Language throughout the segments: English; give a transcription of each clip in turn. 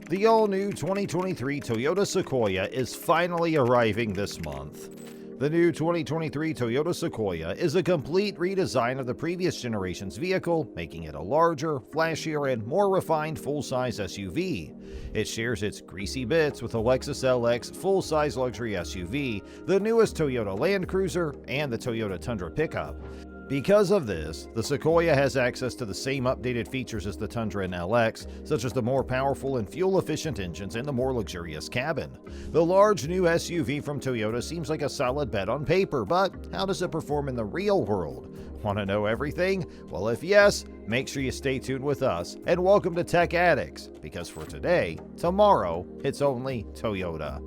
The all-new 2023 Toyota Sequoia is finally arriving this month. The new 2023 Toyota Sequoia is a complete redesign of the previous generation's vehicle, making it a larger, flashier, and more refined full-size SUV. It shares its greasy bits with the Lexus LX full-size luxury SUV, the newest Toyota Land Cruiser, and the Toyota Tundra pickup. Because of this, the Sequoia has access to the same updated features as the Tundra and LX, such as the more powerful and fuel-efficient engines and the more luxurious cabin. The large new SUV from Toyota seems like a solid bet on paper, but how does it perform in the real world? Want to know everything? Well, if yes, make sure you stay tuned with us, and welcome to Tech Addicts, because for today, tomorrow, it's only Toyota.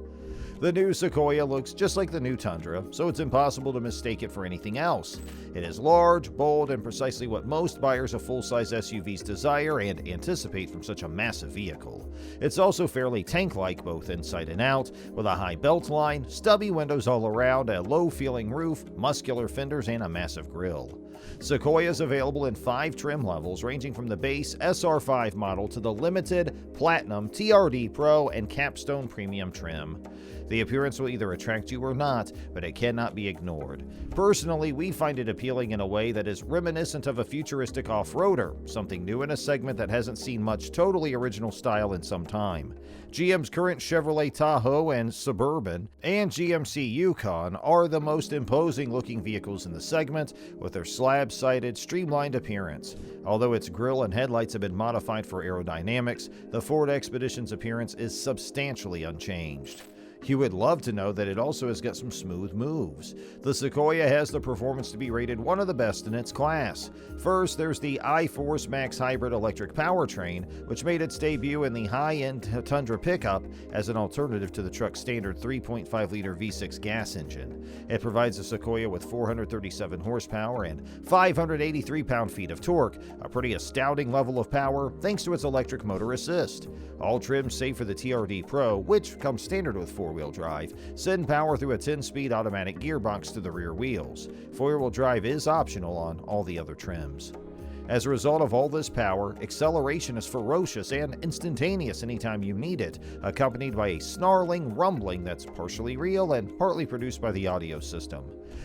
The new Sequoia looks just like the new Tundra, so it's impossible to mistake it for anything else. It is large, bold, and precisely what most buyers of full-size SUVs desire and anticipate from such a massive vehicle. It's also fairly tank-like both inside and out, with a high belt line, stubby windows all around, a low-feeling roof, muscular fenders, and a massive grille. Sequoia is available in 5 trim levels, ranging from the base SR5 model to the limited, platinum, TRD Pro, and capstone premium trim. The appearance will either attract you or not, but it cannot be ignored. Personally, we find it appealing in a way that is reminiscent of a futuristic off-roader, something new in a segment that hasn't seen much totally original style in some time. GM's current Chevrolet Tahoe and Suburban and GMC Yukon are the most imposing-looking vehicles in the segment, with their slab-sided, streamlined appearance. Although its grille and headlights have been modified for aerodynamics, the Ford Expedition's appearance is substantially unchanged. You would love to know that it also has got some smooth moves. The Sequoia has the performance to be rated one of the best in its class. First, there's the iForce Max hybrid electric powertrain, which made its debut in the high-end Tundra pickup as an alternative to the truck's standard 3.5-liter V6 gas engine. It provides the Sequoia with 437 horsepower and 583 pound-feet of torque, a pretty astounding level of power thanks to its electric motor assist. All trims save for the TRD Pro, which comes standard with four-wheel drive, send power through a 10-speed automatic gearbox to the rear wheels. Four-wheel drive is optional on all the other trims. As a result of all this power, acceleration is ferocious and instantaneous anytime you need it, accompanied by a snarling rumbling that's partially real and partly produced by the audio system.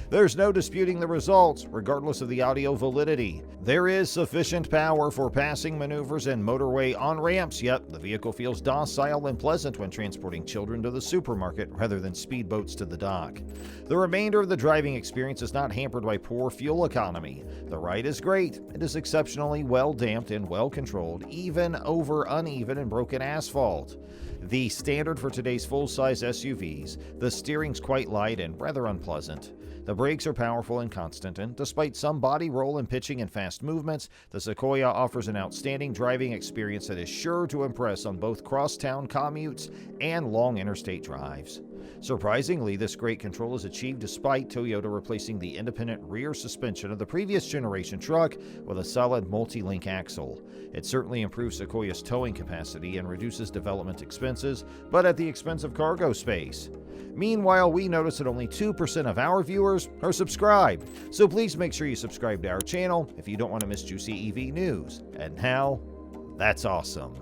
There's no disputing the results, regardless of the audio validity. There is sufficient power for passing maneuvers and motorway on-ramps, yet the vehicle feels docile and pleasant when transporting children to the supermarket rather than speedboats to the dock. The remainder of the driving experience is not hampered by poor fuel economy. The ride is great. It is exceptionally well-damped and well-controlled, even over uneven and broken asphalt. The standard for today's full-size SUVs, the steering's quite light and rather unpleasant. The brakes are powerful and constant, and despite some body roll and pitching and fast movements, the Sequoia offers an outstanding driving experience that is sure to impress on both crosstown commutes and long interstate drives. Surprisingly, this great control is achieved despite Toyota replacing the independent rear suspension of the previous generation truck with a solid multi-link axle. It certainly improves Sequoia's towing capacity and reduces development expenses, but at the expense of cargo space. Meanwhile, we notice that only 2% of our viewers are subscribed, so please make sure you subscribe to our channel if you don't want to miss juicy EV news. And now, that's awesome.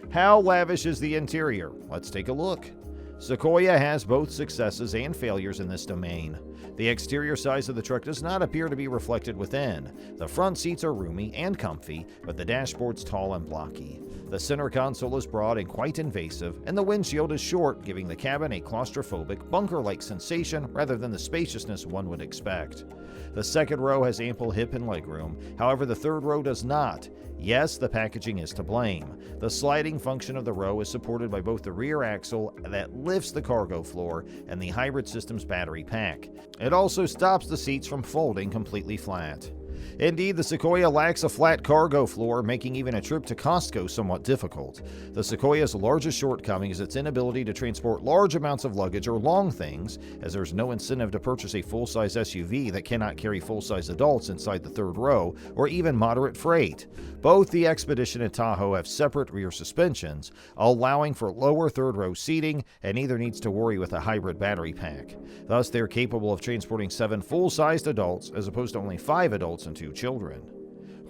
How lavish is the interior? Let's take a look. Sequoia has both successes and failures in this domain. The exterior size of the truck does not appear to be reflected within. The front seats are roomy and comfy, but the dashboard's tall and blocky. The center console is broad and quite invasive, and the windshield is short, giving the cabin a claustrophobic, bunker-like sensation rather than the spaciousness one would expect. The second row has ample hip and legroom, however the third row does not. Yes, the packaging is to blame. The sliding function of the row is supported by both the rear axle that lifts the cargo floor and the hybrid system's battery pack. It also stops the seats from folding completely flat. Indeed, the Sequoia lacks a flat cargo floor, making even a trip to Costco somewhat difficult. The Sequoia's largest shortcoming is its inability to transport large amounts of luggage or long things, as there's no incentive to purchase a full-size SUV that cannot carry full-size adults inside the third row, or even moderate freight. Both the Expedition and Tahoe have separate rear suspensions, allowing for lower third-row seating, and neither needs to worry with a hybrid battery pack. Thus, they're capable of transporting 7 full-sized adults, as opposed to only 5 adults and 2 children.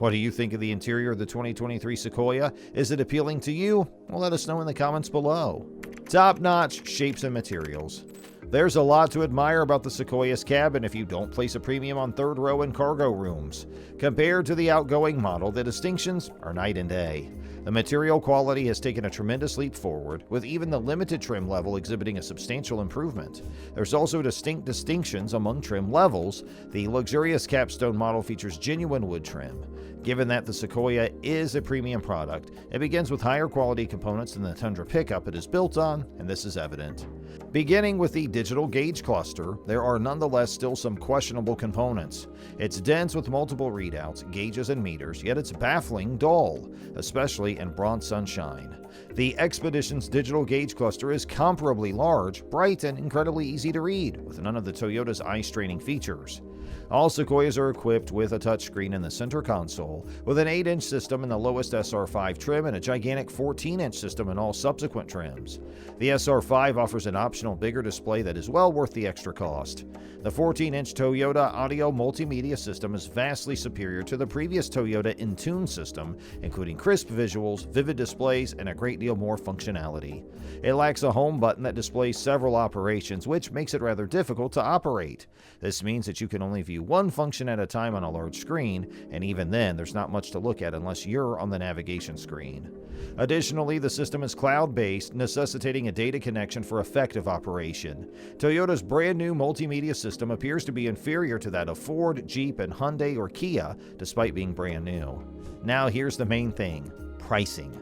What do you think of the interior of the 2023 Sequoia? Is it appealing to you? Well, let us know in the comments below. Top-notch shapes and materials. There's a lot to admire about the Sequoia's cabin if you don't place a premium on third row and cargo rooms. Compared to the outgoing model, the distinctions are night and day. The material quality has taken a tremendous leap forward, with even the limited trim level exhibiting a substantial improvement. There's also distinct distinctions among trim levels. The luxurious capstone model features genuine wood trim. Given that the Sequoia is a premium product, it begins with higher quality components than the Tundra pickup it is built on, and this is evident. Beginning with the digital gauge cluster, there are nonetheless still some questionable components. It's dense with multiple readouts, gauges, and meters, yet it's baffling dull, especially in broad sunshine. The Expedition's digital gauge cluster is comparably large, bright, and incredibly easy to read, with none of the Toyota's eye-straining features. All Sequoias are equipped with a touchscreen in the center console, with an 8-inch system in the lowest SR5 trim and a gigantic 14-inch system in all subsequent trims. The SR5 offers an optional bigger display that is well worth the extra cost. The 14-inch Toyota audio multimedia system is vastly superior to the previous Toyota InTune system, including crisp visuals, vivid displays, and a great deal more functionality. It lacks a home button that displays several operations, which makes it rather difficult to operate. This means that you can only view one function at a time on a large screen, and even then, there's not much to look at unless you're on the navigation screen. Additionally, the system is cloud-based, necessitating a data connection for effective operation. Toyota's brand new multimedia system appears to be inferior to that of Ford, Jeep, and Hyundai or Kia, despite being brand new. Now here's the main thing: pricing.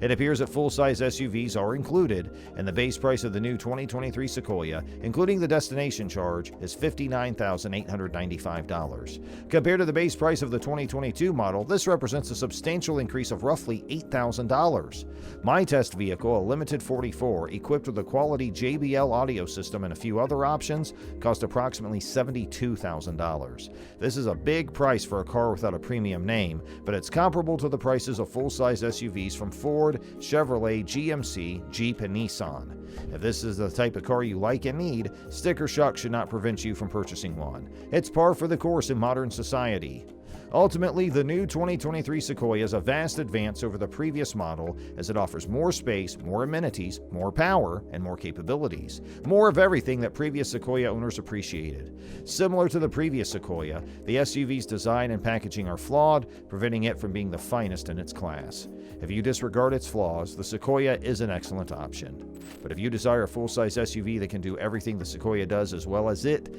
It appears that full-size SUVs are included, and the base price of the new 2023 Sequoia, including the destination charge, is $59,895. Compared to the base price of the 2022 model, this represents a substantial increase of roughly $8,000. My test vehicle, a Limited 44, equipped with a quality JBL audio system and a few other options, cost approximately $72,000. This is a big price for a car without a premium name, but it's comparable to the prices of full-size SUVs from Ford, Chevrolet, GMC, Jeep, and Nissan. If this is the type of car you like and need, sticker shock should not prevent you from purchasing one. It's par for the course in modern society. Ultimately, the new 2023 Sequoia is a vast advance over the previous model, as it offers more space, more amenities, more power, and more capabilities. More of everything that previous Sequoia owners appreciated. Similar to the previous Sequoia, the SUV's design and packaging are flawed, preventing it from being the finest in its class. If you disregard its flaws, the Sequoia is an excellent option. But if you desire a full-size SUV that can do everything the Sequoia does as well as it,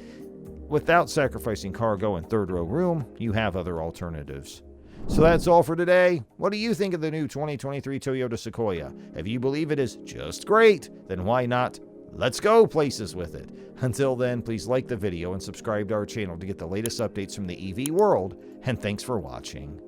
without sacrificing cargo and third-row room, you have other alternatives. So that's all for today. What do you think of the new 2023 Toyota Sequoia? If you believe it is just great, then why not? Let's go places with it. Until then, please like the video and subscribe to our channel to get the latest updates from the EV world, and thanks for watching.